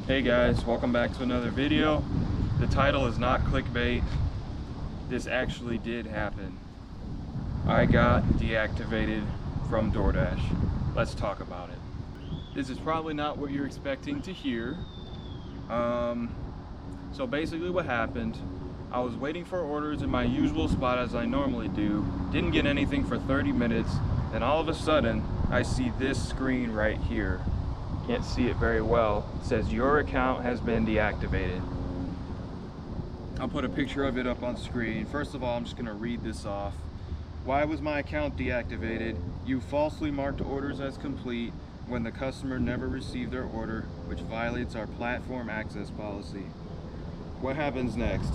Hey guys, welcome back to another video. The title is not clickbait. This actually did happen. I got deactivated from DoorDash. Let's talk about it. This is probably not what you're expecting to hear. So basically what happened, I was waiting for orders in my usual spot as I normally do, didn't get anything for 30 minutes, then all of a sudden I see this screen right here. Can't see it very well. It says your account has been deactivated. I'll put a picture of it up on screen. First of all, I'm just gonna read this off. Why was my account deactivated? You falsely marked orders as complete when the customer never received their order, which violates our platform access policy. What happens next?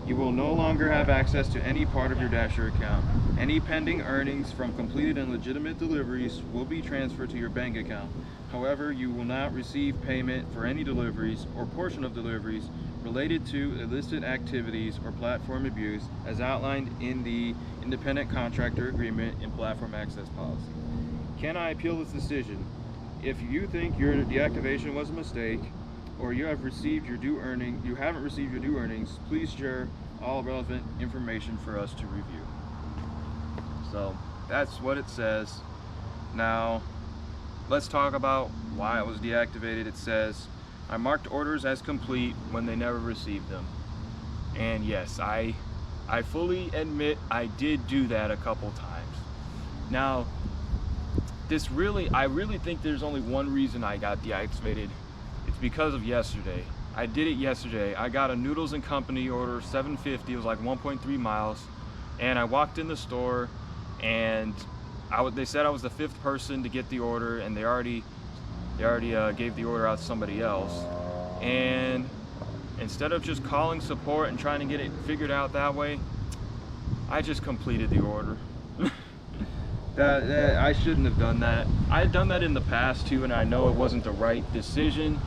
You will no longer have access to any part of your Dasher account. Any pending earnings from completed and legitimate deliveries will be transferred to your bank account. However, you will not receive payment for any deliveries or portion of deliveries related to illicit activities or platform abuse as outlined in the independent contractor agreement and platform access policy. Can I appeal this decision? If you think your deactivation was a mistake, or you haven't received your due earnings, please share all relevant information for us to review. So that's what it says. Now let's talk about why it was deactivated. It says I marked orders as complete when they never received them. And yes, I fully admit I did do that a couple times. Now I really think there's only one reason I got deactivated. It's because of yesterday. I did it yesterday. I got a Noodles and Company order, $7.50. It was like 1.3 miles. And I walked in the store and they said I was the 5th person to get the order, and they already gave the order out to somebody else. And instead of just calling support and trying to get it figured out that way, I just completed the order. I shouldn't have done that. I had done that in the past too, and I know it wasn't the right decision,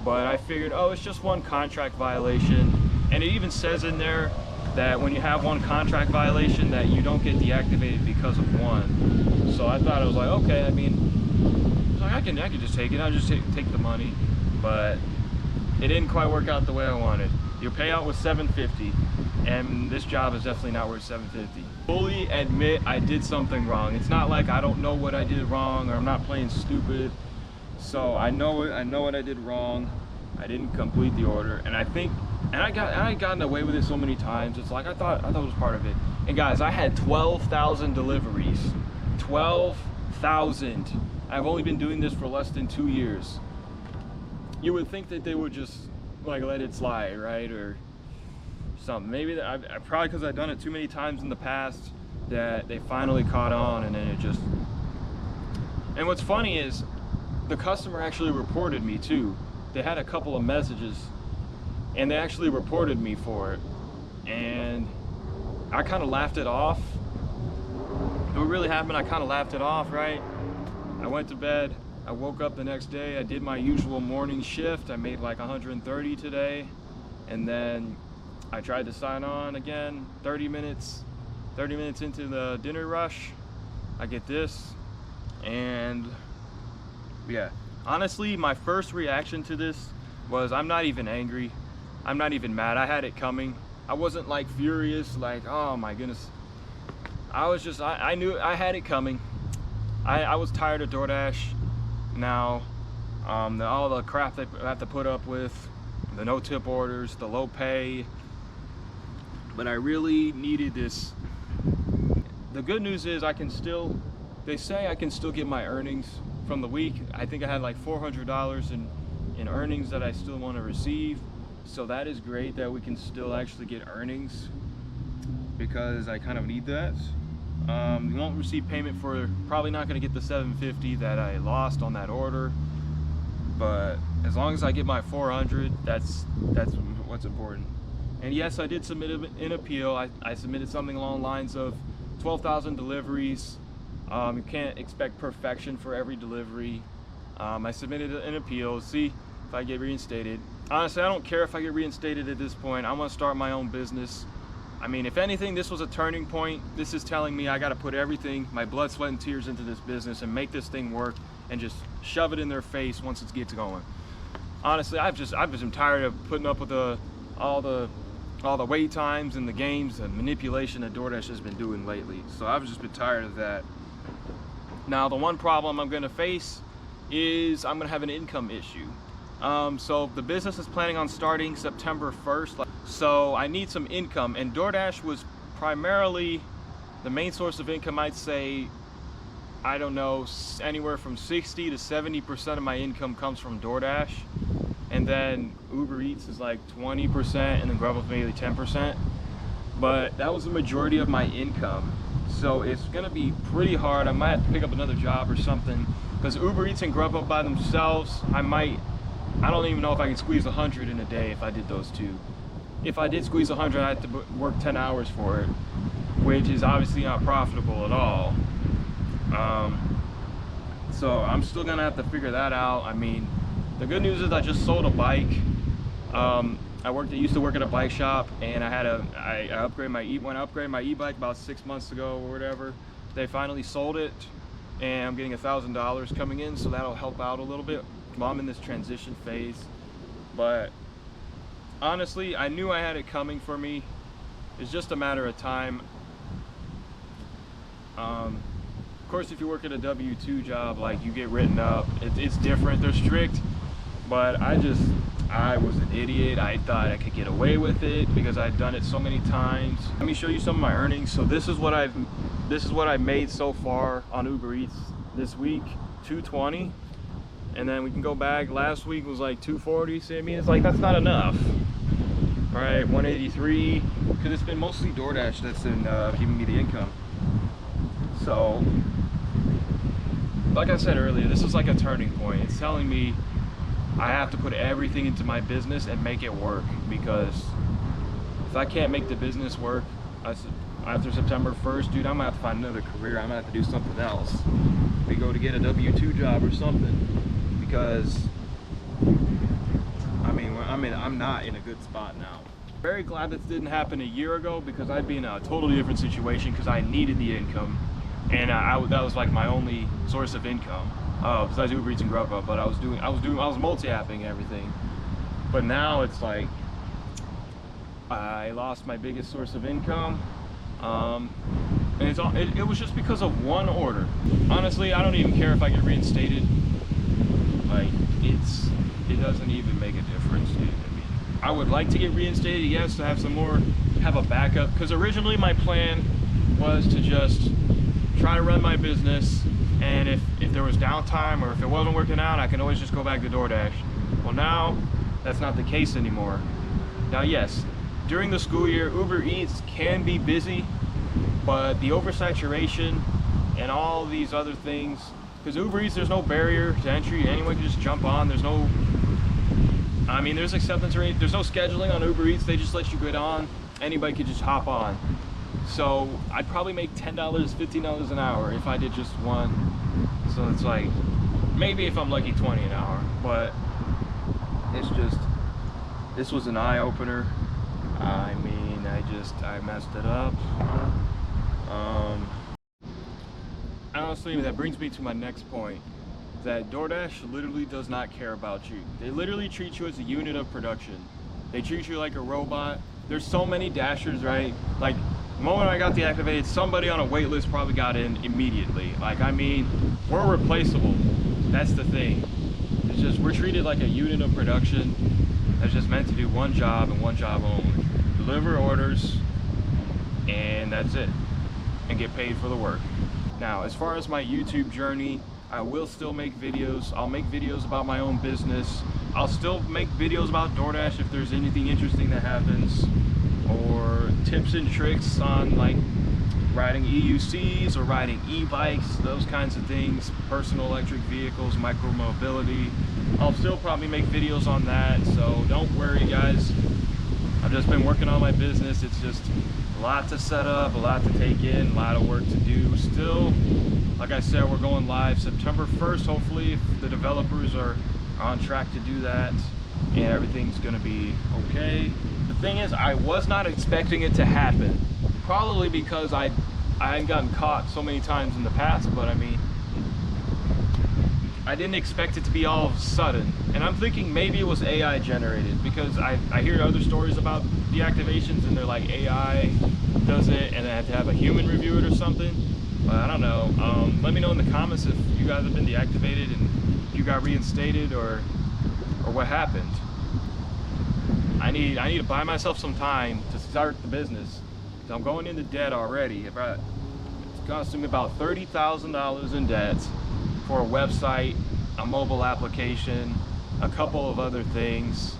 but I figured, oh, it's just one contract violation. And it even says in there that when you have one contract violation that you don't get deactivated because of one. So I thought, I was like, okay, I mean, I can just take it. I'll just take the money. But it didn't quite work out the way I wanted. Your payout was $7.50, and this job is definitely not worth $7.50. Fully admit I did something wrong. It's not like I don't know what I did wrong, or I'm not playing stupid. So I know what I did wrong. I didn't complete the order, and I gotten away with it so many times. It's like I thought it was part of it. And guys, I had 12,000 deliveries. 12,000. I've only been doing this for less than 2 years. You would think that they would just like let it slide, right, or something. Maybe I probably, because I've done it too many times in the past, that they finally caught on, and then it just. And what's funny is the customer actually reported me too. They had a couple of messages, and they actually reported me for it, and I kind of laughed it off. What really happened, I kind of laughed it off, right? I went to bed. I woke up the next day. I did my usual morning shift. I made like 130 today, and then I tried to sign on again. 30 minutes into the dinner rush, I get this, and yeah. Honestly, my first reaction to this was I'm not even angry. I'm not even mad. I had it coming. I wasn't like furious, like, oh my goodness. I was just, I knew I had it coming. I was tired of DoorDash. Now, all the crap they have to put up with, the no tip orders, the low pay. But I really needed this. The good news is they say I can still get my earnings from the week. I think I had like $400 in earnings that I still want to receive. So that is great that we can still actually get earnings, because I kind of need that. You won't receive payment for, probably not going to get the $7.50 that I lost on that order, but as long as I get my $400, that's what's important. And yes, I did submit an appeal. I submitted something along the lines of 12,000 deliveries. You can't expect perfection for every delivery. I submitted an appeal, see if I get reinstated. Honestly, I don't care if I get reinstated at this point. I want to start my own business. I mean, if anything, this was a turning point. This is telling me I got to put everything, my blood, sweat, and tears into this business and make this thing work, and just shove it in their face once it gets going. honestly, I've just been tired of putting up with all the wait times and the games and manipulation that DoorDash has been doing lately. So I've just been tired of that. Now, the one problem I'm gonna face is I'm gonna have an income issue. So the business is planning on starting September 1st. So I need some income, and DoorDash was primarily the main source of income. I'd say, I don't know, anywhere from 60 to 70% of my income comes from DoorDash. And then Uber Eats is like 20%, and then Grubhub maybe 10%. But that was the majority of my income. So it's gonna be pretty hard. I might have to pick up another job or something, because Uber Eats and Grubhub by themselves, I don't even know if I can squeeze 100 in a day if I did those two. If I did squeeze 100, I had to work 10 hours for it, which is obviously not profitable at all. So I'm still gonna have to figure that out. I mean, the good news is I just sold a bike. I used to work at a bike shop, and I upgraded my e-bike about 6 months ago or whatever. They finally sold it, and I'm getting $1,000 coming in, so that'll help out a little bit while I'm in this transition phase. But honestly, I knew I had it coming for me. It's just a matter of time. Of course, if you work at a W-2 job, like, you get written up. It's different. They're strict. But I was an idiot. I thought I could get away with it because I'd done it so many times. Let me show you some of my earnings. So this is what I've made so far on Uber Eats this week, $220. And then we can go back. Last week was like $240. So I mean, it's like, that's not enough. All right, $183, because it's been mostly DoorDash that's been giving me the income. So, like I said earlier, this is like a turning point. It's telling me I have to put everything into my business and make it work, because if I can't make the business work after September 1st, dude, I'm gonna have to find another career. I'm gonna have to do something else. We go to get a W-2 job or something, because I'm not in a good spot now. Very glad this didn't happen a year ago, because I'd be in a totally different situation, because I needed the income, and that was like my only source of income. Besides Uber Eats and Grubhub, but I was multi-apping and everything. But now it's like I lost my biggest source of income, and it was just because of one order. Honestly, I don't even care if I get reinstated. Like, it doesn't even make a difference, dude. I mean, I would like to get reinstated, yes, to have a backup, because originally my plan was to just try to run my business, and if there was downtime or if it wasn't working out, I can always just go back to DoorDash. Well, now that's not the case anymore. Now, yes, during the school year, Uber Eats can be busy, but the oversaturation and all these other things, because Uber Eats, there's no barrier to entry. Anyone can just jump on. There's acceptance rate. There's no scheduling on Uber Eats. They just let you get on. Anybody could just hop on. So I'd probably make $10, $15 an hour if I did just one. So it's like, maybe if I'm lucky, 20 an hour. But it's just, this was an eye-opener. I mean, I messed it up. Honestly, that brings me to my next point, that DoorDash literally does not care about you. They literally treat you as a unit of production. They treat you like a robot. There's so many Dashers, right? Like, the moment I got deactivated, somebody on a wait list probably got in immediately. Like, I mean, we're replaceable. That's the thing. It's just, we're treated like a unit of production that's just meant to do one job and one job only. Deliver orders, and that's it. And get paid for the work. Now, as far as my YouTube journey, I will still make videos. I'll make videos about my own business. I'll still make videos about DoorDash if there's anything interesting that happens, or tips and tricks on like riding EUCs or riding e-bikes, those kinds of things, personal electric vehicles, micro-mobility. I'll still probably make videos on that, so don't worry, guys. I've just been working on my business. It's just a lot to set up, a lot to take in, a lot of work to do still. Like I said, we're going live September 1st, hopefully, if the developers are on track to do that, and everything's gonna be okay. The thing is, I was not expecting it to happen, probably because I hadn't gotten caught so many times in the past, but I mean, I didn't expect it to be all of a sudden. And I'm thinking maybe it was AI generated, because I hear other stories about deactivations and they're like AI does it and I had to have a human review it or something. But I don't know. Let me know in the comments if you guys have been deactivated and if you got reinstated or what happened. I need to buy myself some time to start the business. I'm going into debt already. It's costing me about $30,000 in debt for a website, a mobile application, a couple of other things,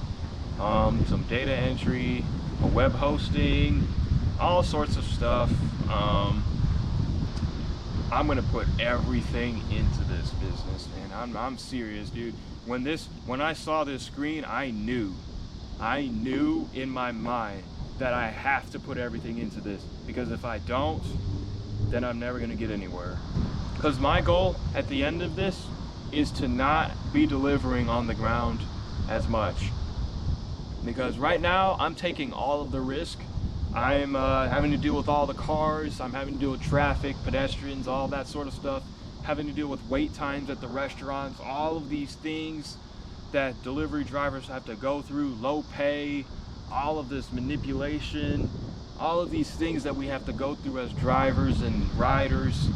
some data entry, a web hosting, all sorts of stuff. I'm gonna put everything into this business, man. I'm serious, dude. When I saw this screen, I knew in my mind that I have to put everything into this, because if I don't, then I'm never gonna get anywhere. Because my goal at the end of this is to not be delivering on the ground as much. Because right now I'm taking all of the risk. I'm having to deal with all the cars, I'm having to deal with traffic, pedestrians, all that sort of stuff, having to deal with wait times at the restaurants, all of these things that delivery drivers have to go through, low pay, all of this manipulation, all of these things that we have to go through as drivers and riders.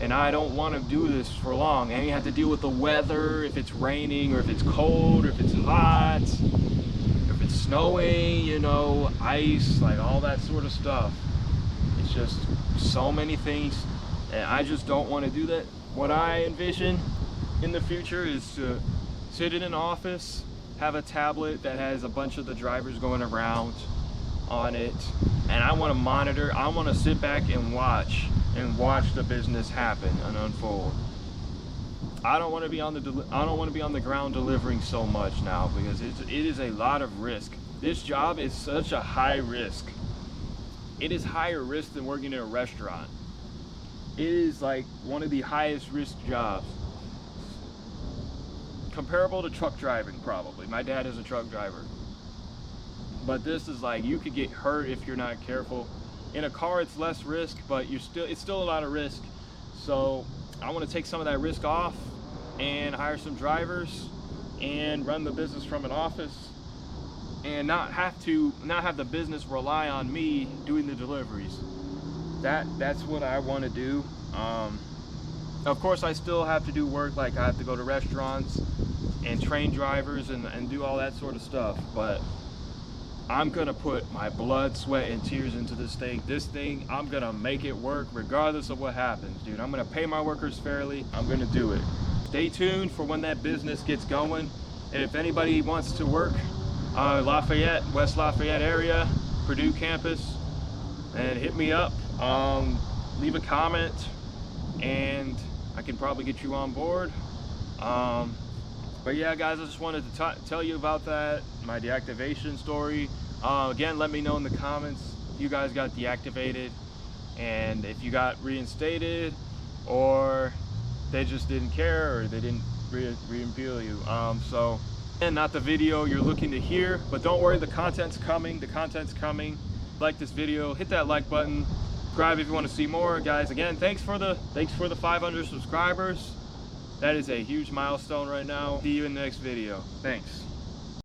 And I don't want to do this for long. And you have to deal with the weather, if it's raining or if it's cold or if it's hot, if it's snowing, you know, ice, like all that sort of stuff. It's just so many things, and I just don't want to do that. What I envision in the future is to sit in an office, have a tablet that has a bunch of the drivers going around on it, and I want to monitor. I want to sit back and watch the business happen and unfold. I don't want to be on the ground delivering so much now, because it is a lot of risk. This job is such a high risk. It is higher risk than working in a restaurant. It is like one of the highest risk jobs. Comparable to truck driving, probably. My dad is a truck driver. But this is like, you could get hurt if you're not careful. In a car, it's less risk, but it's still a lot of risk. So I want to take some of that risk off and hire some drivers and run the business from an office, and not have the business rely on me doing the deliveries. That's what I want to do. Of course, I still have to do work, like I have to go to restaurants and train drivers and do all that sort of stuff, but I'm gonna put my blood, sweat, and tears into this thing. I'm gonna make it work regardless of what happens, dude. I'm gonna pay my workers fairly. I'm gonna do it. Stay tuned for when that business gets going. And if anybody wants to work, Lafayette, West Lafayette area, Purdue campus, and hit me up, leave a comment, and I can probably get you on board. But yeah, guys, I just wanted to tell you about that, my deactivation story. Again, let me know in the comments if you guys got deactivated, and if you got reinstated, or they just didn't care, or they didn't re-impeel you. So, and not the video you're looking to hear, but don't worry, the content's coming. The content's coming. Like this video, hit that like button, subscribe if you want to see more, guys. Again, thanks for the 500 subscribers. That is a huge milestone right now. See you in the next video. Thanks.